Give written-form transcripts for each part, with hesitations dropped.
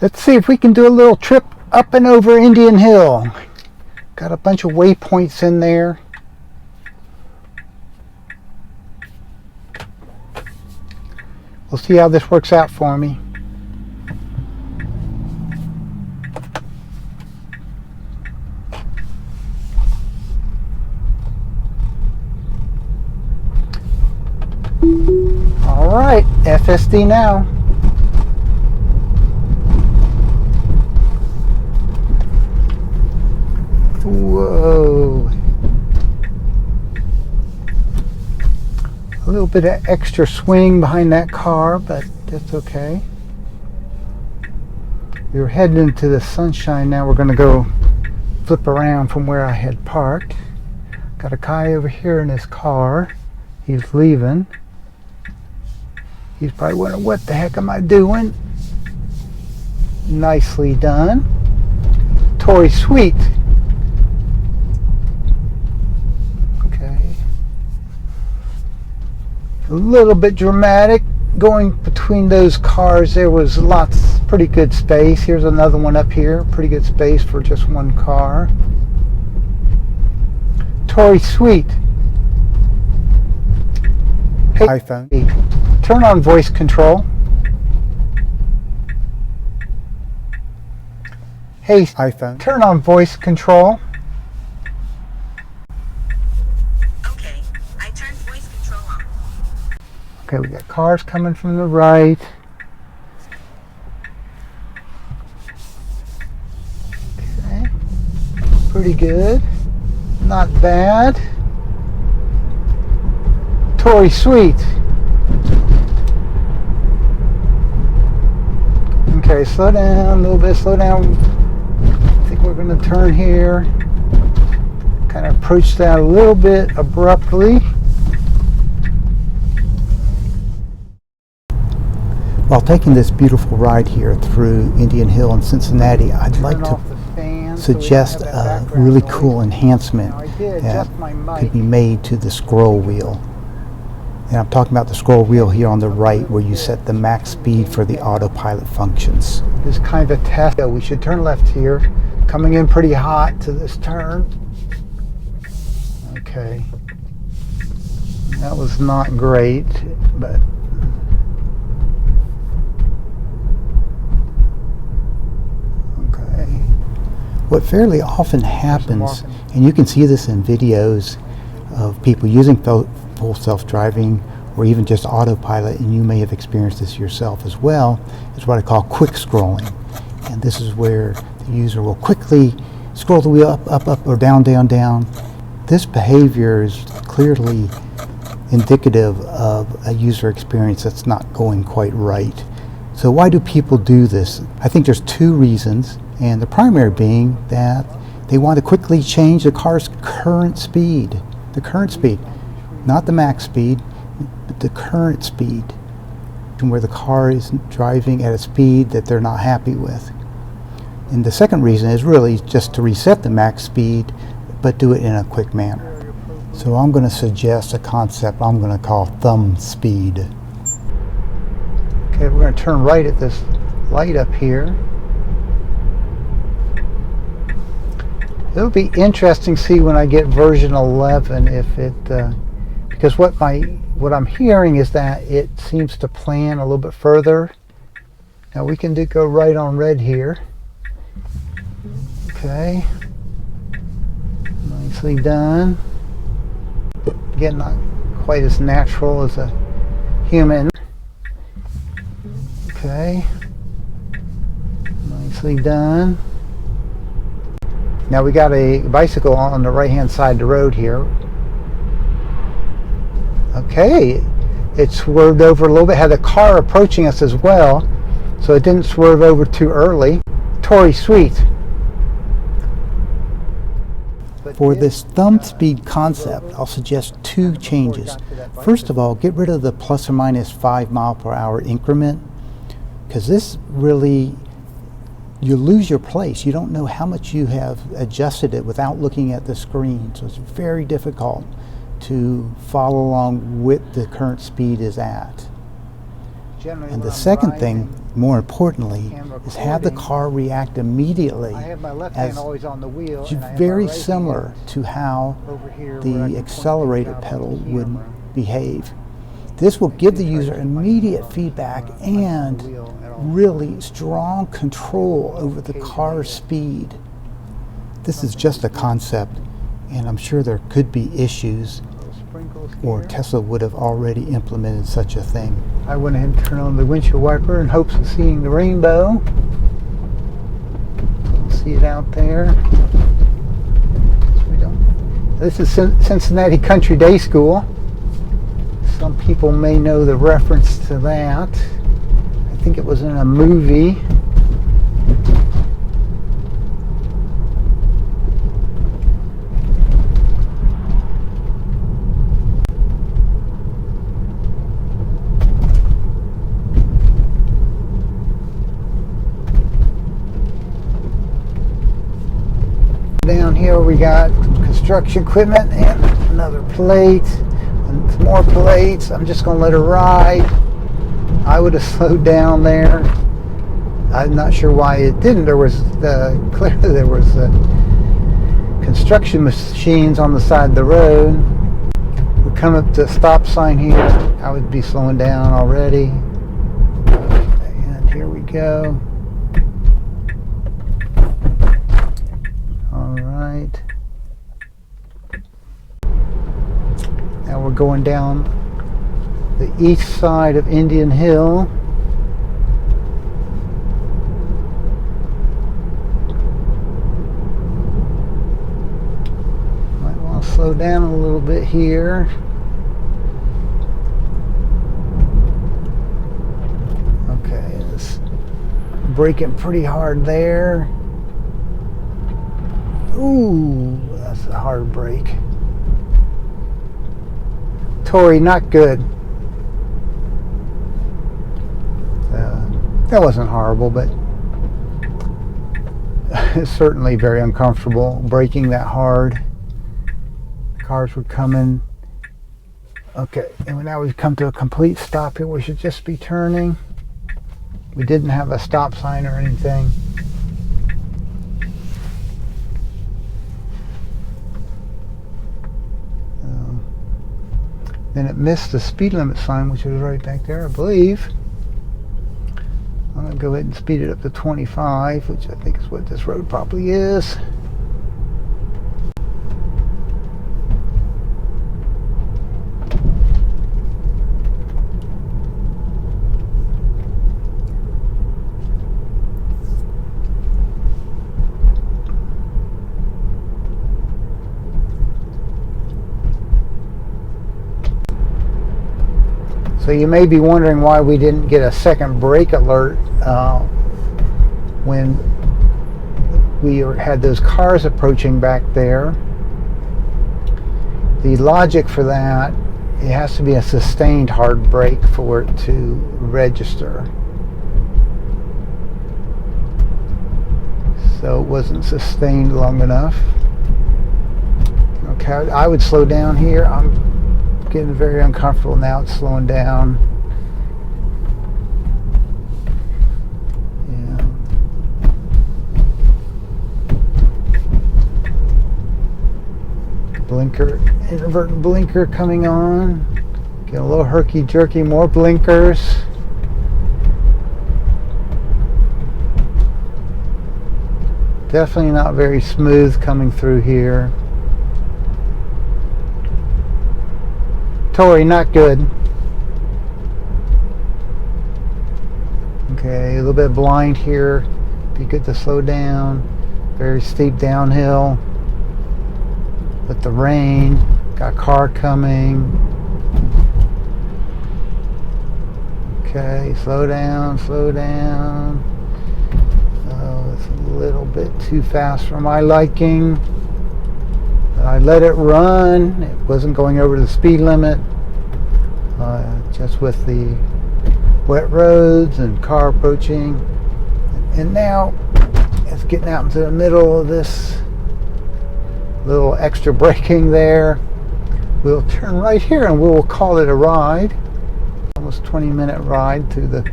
Let's see if we can do a little trip up and over Indian Hill. Got a bunch of waypoints in there. We'll see how this works out for me. All right, FSD now. Whoa. A little bit of extra swing behind that car, but that's okay. We're heading into the sunshine now. We're going to go flip around from where I had parked. Got a guy over here in his car. He's leaving. He's probably wondering, what the heck am I doing? Nicely done. Tory Sweet. A little bit dramatic going between those cars. There was pretty good space. Here's another one up here, pretty good space for just one car. Tory Sweet. Hey, iPhone, turn on voice control. Hey iPhone, turn on voice control. Okay, we got cars coming from the right. Okay, pretty good. Not bad. Tory Sweet. Okay, slow down a little bit, slow down. I think we're going to turn here. Kind of approach that a little bit abruptly. While taking this beautiful ride here through Indian Hill and Cincinnati, I'd like to suggest a really cool enhancement that could be made to the scroll wheel. And I'm talking about the scroll wheel here on the right, where you set the max speed for the autopilot functions. This kind of test, we should turn left here, coming in pretty hot to this turn. Okay, that was not great, but what fairly often happens, and you can see this in videos of people using full self-driving or even just autopilot, and you may have experienced this yourself as well, is what I call quick scrolling. And this is where the user will quickly scroll the wheel up, or down, down, down. This behavior is clearly indicative of a user experience that's not going quite right. So why do people do this? I think there's two reasons. And the primary being that they want to quickly change the car's current speed. The current speed, not the max speed, but the current speed, and where the car is driving at a speed that they're not happy with. And the second reason is really just to reset the max speed, but do it in a quick manner. So I'm going to suggest a concept I'm going to call thumb speed. Okay, we're going to turn right at this light up here. It'll be interesting to see when I get version 11 if it, because what I'm hearing is that it seems to plan a little bit further. Now we can go right on red here. Okay, nicely done. Again, not quite as natural as a human. Okay, nicely done. Now we got a bicycle on the right hand side of the road here. Okay, it swerved over a little bit, had a car approaching us as well, so it didn't swerve over too early. Tory Sweet. For this thumb speed concept, I'll suggest two changes. First of all, get rid of the plus or minus 5 mile per hour increment, because this really, you lose your place. You don't know how much you have adjusted it without looking at the screen. So it's very difficult to follow along with the current speed is at. And the second thing, more importantly, is have the car react immediately. I have my left hand always on the wheel. Very similar to how the accelerator pedal would behave. This will give the user immediate feedback and really strong control over the car's speed. This is just a concept, and I'm sure there could be issues, or Tesla would have already implemented such a thing. I went ahead and turned on the windshield wiper in hopes of seeing the rainbow. See it out there. This is Cincinnati Country Day School. Some people may know the reference to that. I think it was in a movie. Down here we got construction equipment and another plate and some more plates. I'm just going to let her ride. I would have slowed down there. I'm not sure why it didn't. Clearly there was construction machines on the side of the road. We come up to a stop sign here. I would be slowing down already. And here we go. Alright. Now we're going down the east side of Indian Hill. Might want to slow down a little bit here. Okay, it's braking pretty hard there. Ooh, that's a hard brake. Tori, not good. That wasn't horrible, but it's certainly very uncomfortable braking that hard. Cars were coming. Okay, and now we've come to a complete stop here. We should just be turning. We didn't have a stop sign or anything. Then it missed the speed limit sign, which was right back there, I believe. I'm going to go ahead and speed it up to 25, which I think is what this road probably is. So you may be wondering why we didn't get a second brake alert when we had those cars approaching back there. The logic for that, it has to be a sustained hard brake for it to register. So it wasn't sustained long enough. Okay, I would slow down here. I'm getting very uncomfortable now. It's slowing down. Yeah. Blinker, inadvertent blinker coming on. Get a little herky-jerky, more blinkers. Definitely not very smooth coming through here. Tori, not good. Okay, a little bit blind here. Be good to slow down. Very steep downhill. With the rain, got a car coming. Okay, slow down, slow down. Oh, it's a little bit too fast for my liking. I let it run. It wasn't going over the speed limit. Just with the wet roads and car approaching. And now it's getting out into the middle of this little extra braking there. We'll turn right here and we'll call it a ride. almost 20-minute ride through the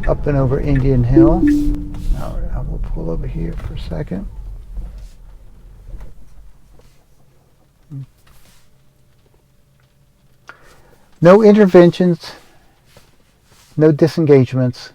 up and over Indian Hill. Now I will pull over here for a second. No interventions, no disengagements,